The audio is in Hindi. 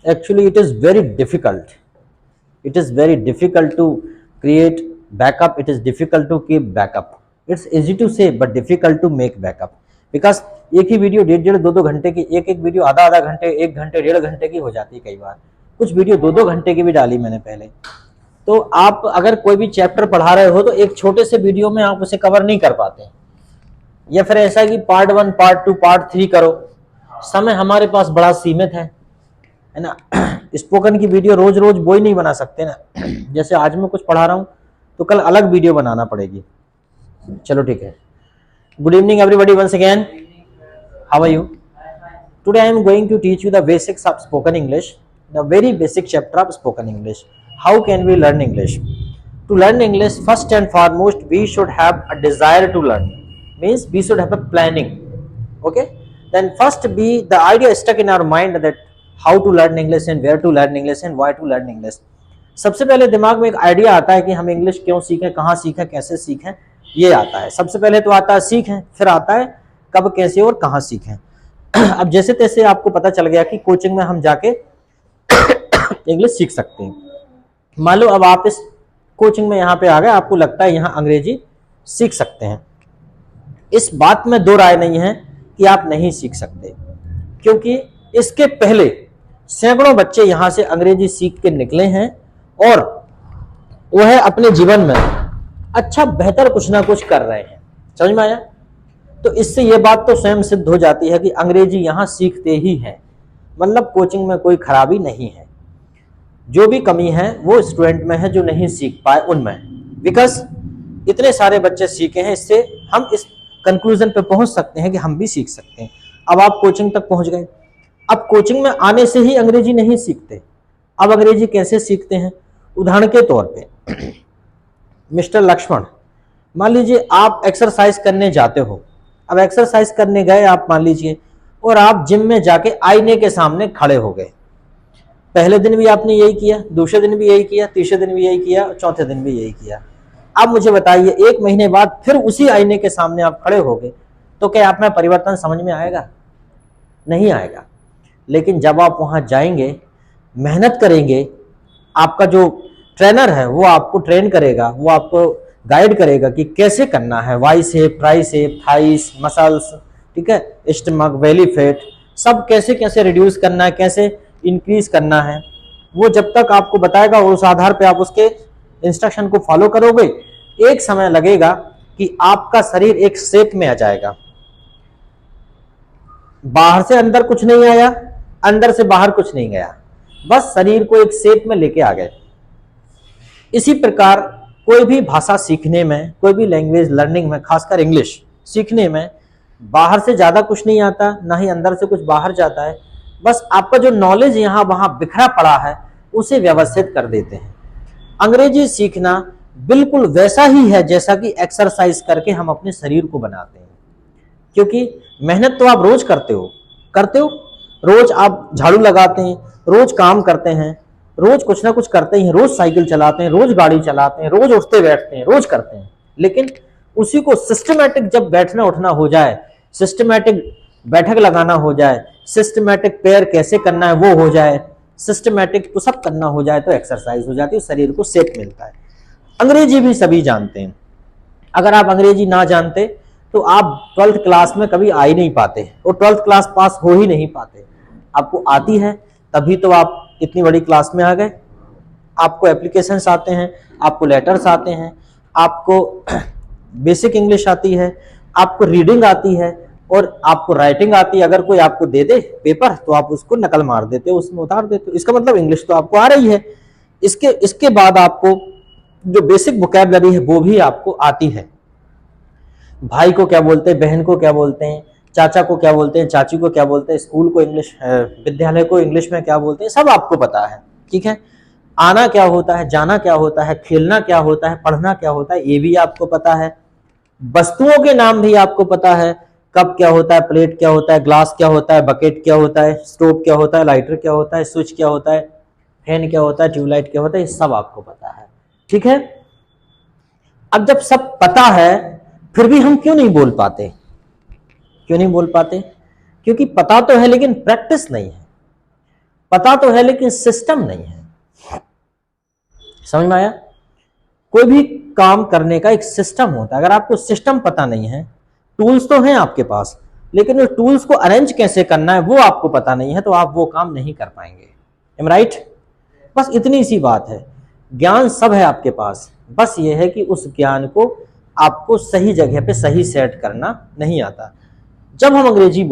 Actually, it is very difficult. It is very difficult to create backup. It is difficult to keep backup. It's easy to say but difficult to make backup, because एक ही वीडियो 1.5-2 घंटे की, एक एक वीडियो आधा घंटे, 1 घंटे 1.5 घंटे की हो जाती है कई बार। कुछ वीडियो 2-2 घंटे की भी डाली मैंने पहले। तो आप अगर कोई भी चैप्टर पढ़ा रहे हो तो एक छोटे से वीडियो में आप उसे कवर नहीं कर पाते, या फिर ऐसा कि पार्ट 1 पार्ट 2 पार्ट 3 करो। समय हमारे पास बड़ा सीमित है ना। स्पोकन की वीडियो रोज रोज वो ही नहीं बना सकते ना। जैसे आज मैं कुछ पढ़ा रहा हूँ तो कल अलग वीडियो बनाना पड़ेगी। चलो ठीक है। Good evening everybody once again, how are you? Today I am going to teach you the basics of spoken English, the very basic chapter of spoken English. How can we learn English? To learn English, first and foremost, we should have a desire to learn. Means we should have a planning. Okay? Then first be the idea stuck in our mind that how to learn English and where to learn English and why to learn English. सबसे पहले दिमाग में एक आइडिया आता है कि हम इंग्लिश क्यों सीखें, कहाँ सीखें, कैसे सीखें, ये आता है। सबसे पहले तो आता है सीखें, फिर आता है कब, कैसे और कहाँ सीखें। अब जैसे तैसे आपको पता चल गया कि कोचिंग में हम जाके इंग्लिश सीख सकते हैं। मान लो अब आप इस कोचिंग में यहाँ पे आ गए, आपको लगता है यहाँ अंग्रेजी सीख सकते हैं। इस बात में दो राय नहीं है कि आप नहीं सीख सकते, क्योंकि इसके पहले सैकड़ों बच्चे यहाँ से अंग्रेजी सीख के निकले हैं और वह अपने जीवन में अच्छा बेहतर कुछ ना कुछ कर रहे हैं। समझ में आया? तो इससे यह बात तो स्वयं सिद्ध हो जाती है कि अंग्रेजी यहाँ सीखते ही हैं, मतलब कोचिंग में कोई खराबी नहीं है। जो भी कमी है वो स्टूडेंट में है जो नहीं सीख पाए उनमें, बिकॉज इतने सारे बच्चे सीखे हैं। इससे हम इस कंक्लूजन पे पहुंच सकते हैं कि हम भी सीख सकते हैं। अब आप कोचिंग तक पहुंच गए, अब कोचिंग में आने से ही अंग्रेजी नहीं सीखते। अब अंग्रेजी कैसे सीखते हैं? उदाहरण के तौर पे मिस्टर लक्ष्मण, मान लीजिए आप एक्सरसाइज करने जाते हो। अब एक्सरसाइज करने गए आप, मान लीजिए, और आप जिम में जाके आईने के सामने खड़े हो गए। पहले दिन भी आपने यही किया, दूसरे दिन भी यही किया, तीसरे दिन भी यही किया, चौथे दिन भी यही किया। अब मुझे बताइए 1 महीने बाद फिर उसी आईने के सामने आप खड़े हो गए, तो क्या आप में परिवर्तन समझ में आएगा? नहीं आएगा। लेकिन जब आप वहां जाएंगे, मेहनत करेंगे, आपका जो ट्रेनर है वो आपको ट्रेन करेगा, वो आपको गाइड करेगा कि कैसे करना है, बाइसेप, ट्राइसेप, थाइस, मसल्स, ठीक है, स्टमक, बेली फैट, सब कैसे कैसे रिड्यूस करना है, कैसे इंक्रीज करना है, वो जब तक आपको बताएगा और उस आधार पे आप उसके इंस्ट्रक्शन को फॉलो करोगे, एक समय लगेगा कि आपका शरीर एक शेप में आ जाएगा। बाहर से अंदर कुछ नहीं आया, अंदर से बाहर कुछ नहीं गया, बस शरीर को एक शेप में लेके आ गए। इसी प्रकार कोई भी भाषा सीखने में, कोई भी लैंग्वेज लर्निंग में, खासकर इंग्लिश सीखने में बाहर से ज्यादा कुछ नहीं आता, ना ही अंदर से कुछ बाहर जाता है। बस आपका जो नॉलेज यहाँ वहां बिखरा पड़ा है उसे व्यवस्थित कर देते हैं। अंग्रेजी सीखना बिल्कुल वैसा ही है जैसा कि एक्सरसाइज करके हम अपने शरीर को बनाते हैं, क्योंकि मेहनत तो आप रोज करते हो, रोज आप झाड़ू लगाते हैं, रोज काम करते हैं, रोज कुछ ना कुछ करते हैं, रोज साइकिल चलाते हैं, रोज गाड़ी चलाते हैं, रोज उठते बैठते हैं, रोज करते हैं। लेकिन उसी को सिस्टमैटिक जब बैठना उठना हो जाए, सिस्टमैटिक बैठक लगाना हो जाए, सिस्टमैटिक पैर कैसे करना है वो हो जाए, सिस्टमैटिक पुशअप करना हो जाए, तो एक्सरसाइज हो जाती है, शरीर को शेप मिलता है। अंग्रेजी भी सभी जानते हैं। अगर आप अंग्रेजी ना जानते तो आप 12th क्लास में कभी आ ही नहीं पाते और 12th क्लास पास हो ही नहीं पाते। आपको आती है तभी तो आप इतनी बड़ी क्लास में आ गए। आपको एप्लीकेशंस आते हैं, आपको लेटर्स आते हैं, आपको बेसिक इंग्लिश आती है, आपको रीडिंग आती है और आपको राइटिंग आती है। अगर कोई आपको दे दे पेपर तो आप उसको नकल मार देते हो, उसमें उतार देते हो। इसका मतलब इंग्लिश तो आपको आ रही है। इसके बाद आपको जो बेसिक वोकैबुलरी है वो भी आपको आती है। भाई को क्या बोलते हैं, बहन को क्या बोलते हैं, चाचा को क्या बोलते हैं, चाची को क्या बोलते हैं, स्कूल को इंग्लिश, विद्यालय को इंग्लिश में क्या बोलते हैं, सब आपको पता है। ठीक है, आना क्या होता है, जाना क्या होता है, खेलना क्या होता है, पढ़ना क्या होता है, ये भी आपको पता है। वस्तुओं के नाम भी आपको पता है, कप क्या होता है, प्लेट क्या होता है, ग्लास क्या होता है, बकेट क्या होता है, स्टोव क्या होता है, लाइटर क्या होता है, स्विच क्या होता है, फैन क्या होता है, ट्यूबलाइट क्या होता है, ये सब आपको पता है। ठीक है, अब जब सब पता है फिर भी हम क्यों नहीं बोल पाते? क्यों नहीं बोल पाते? क्योंकि पता तो है लेकिन प्रैक्टिस नहीं है। पता तो है लेकिन सिस्टम नहीं है। समझ में आया? कोई भी काम करने का एक सिस्टम होता है। अगर आपको सिस्टम पता नहीं है, टूल्स तो हैं आपके पास, लेकिन वो टूल्स को अरेंज कैसे करना है वो आपको पता नहीं है, तो आप वो काम नहीं कर पाएंगे। Am right? बस इतनी सी बात है। ज्ञान सब है आपके पास, बस ये है कि उस ज्ञान को आपको सही जगह पे सही सेट करना नहीं आता। जब हम अंग्रेजी